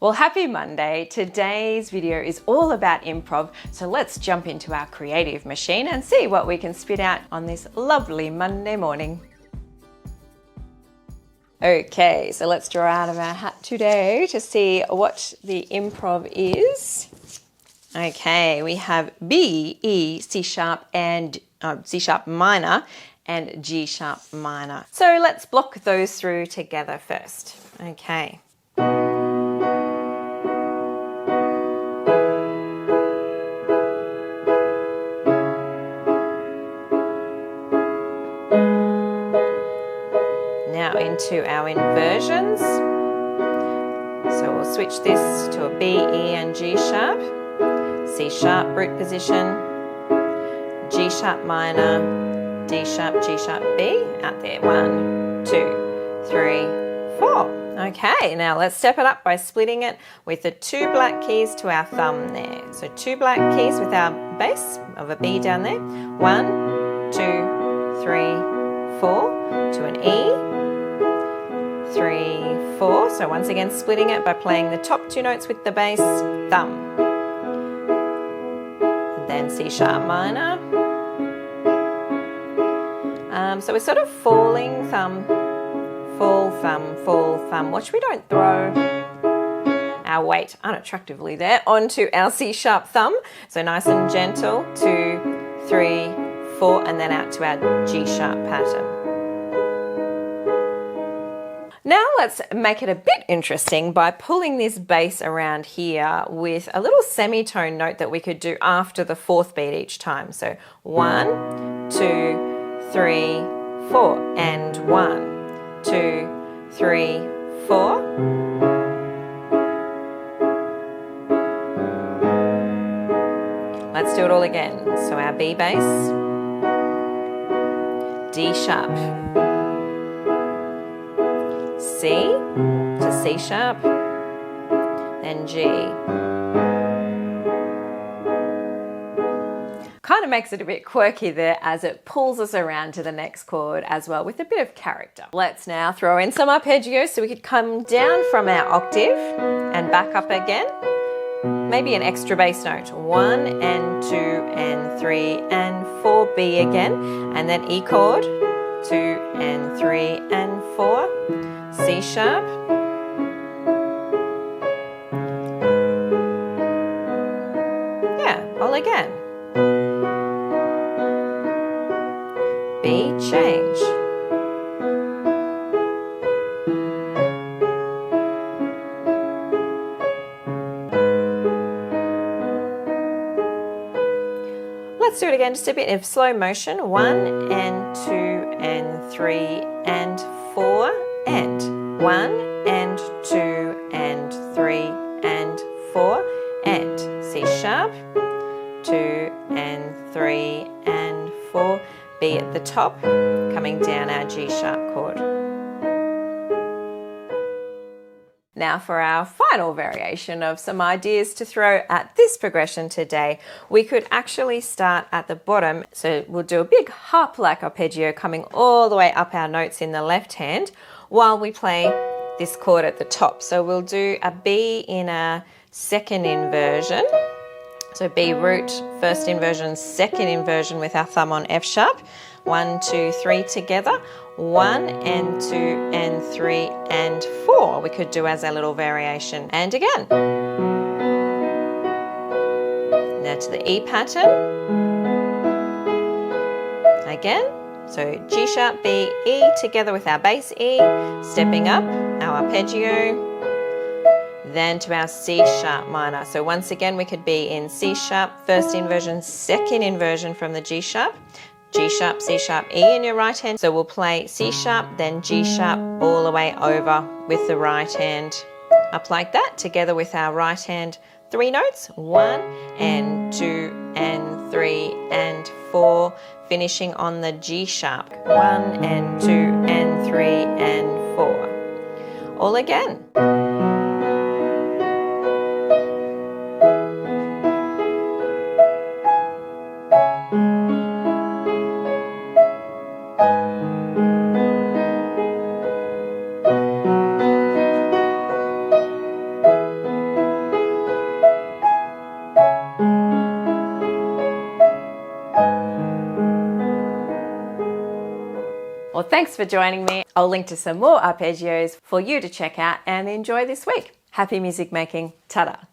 Well, happy Monday. Today's video is all about improv, so let's jump into our creative machine and see what we can spit out on this lovely Monday morning. Okay, so let's draw out of our hat today to see what the improv is. Okay, we have B, E, C sharp and C sharp minor and G sharp minor. So let's block those through together first. Okay. Now into our inversions. So we'll switch this to a B, E and G sharp, C sharp root position, G sharp minor, D sharp, G sharp, B, out there, 1, 2, 3, 4. Okay, now let's step it up by splitting it with the 2 black keys to our thumb there. So 2 black keys with our bass of a B down there, 1, 2, 3, 4, to an E, 3, 4. So once again splitting it by playing the top 2 notes with the bass, thumb. And then C sharp minor. So we're sort of falling thumb, fall thumb, fall thumb. Watch we don't throw our weight unattractively there onto our C sharp thumb. So nice and gentle, 2, 3, 4, and then out to our G sharp pattern. Now let's make it a bit interesting by pulling this bass around here with a little semitone note that we could do after the 4th beat each time. So 1, 2, 3, 4, and 1, 2, 3, 4. Let's do it all again. So our B bass, D sharp, C to C sharp, then G. Kind of makes it a bit quirky there as it pulls us around to the next chord as well with a bit of character. Let's now throw in some arpeggios so we could come down from our octave and back up again. Maybe an extra bass note, 1 and 2 and 3 and 4, B again, and then E chord, 2 and 3 and 4, C sharp, yeah, all again, B change, let's do it again, just a bit of slow motion, 1 and 2 and 3 and 4, and 1 and 2 and 3 and 4, and C sharp, 2 and 3 and 4, B at the top, coming down our G sharp chord. Now for our final variation of some ideas to throw at this progression today, we could actually start at the bottom. So we'll do a big harp-like arpeggio coming all the way up our notes in the left hand while we play this chord at the top. So we'll do a B in a second inversion. So B root, first inversion, second inversion with our thumb on F sharp. 1, 2, 3 together. 1 and 2 and 3 and 4 we could do as a little variation. And again. Now to the E pattern. Again. So G sharp, B, E together with our bass E. Stepping up, our arpeggio. Then to our C sharp minor. So once again we could be in C sharp, first inversion, second inversion from the G sharp. G sharp, C sharp, E in your right hand. So we'll play C sharp, then G sharp all the way over with the right hand. Up like that, together with our right hand 3 notes. 1 and 2 and 3 and 4. Finishing on the G sharp. 1 and 2 and 3 and 4. All again. Well, thanks for joining me. I'll link to some more arpeggios for you to check out and enjoy this week. Happy music making. Ta-da.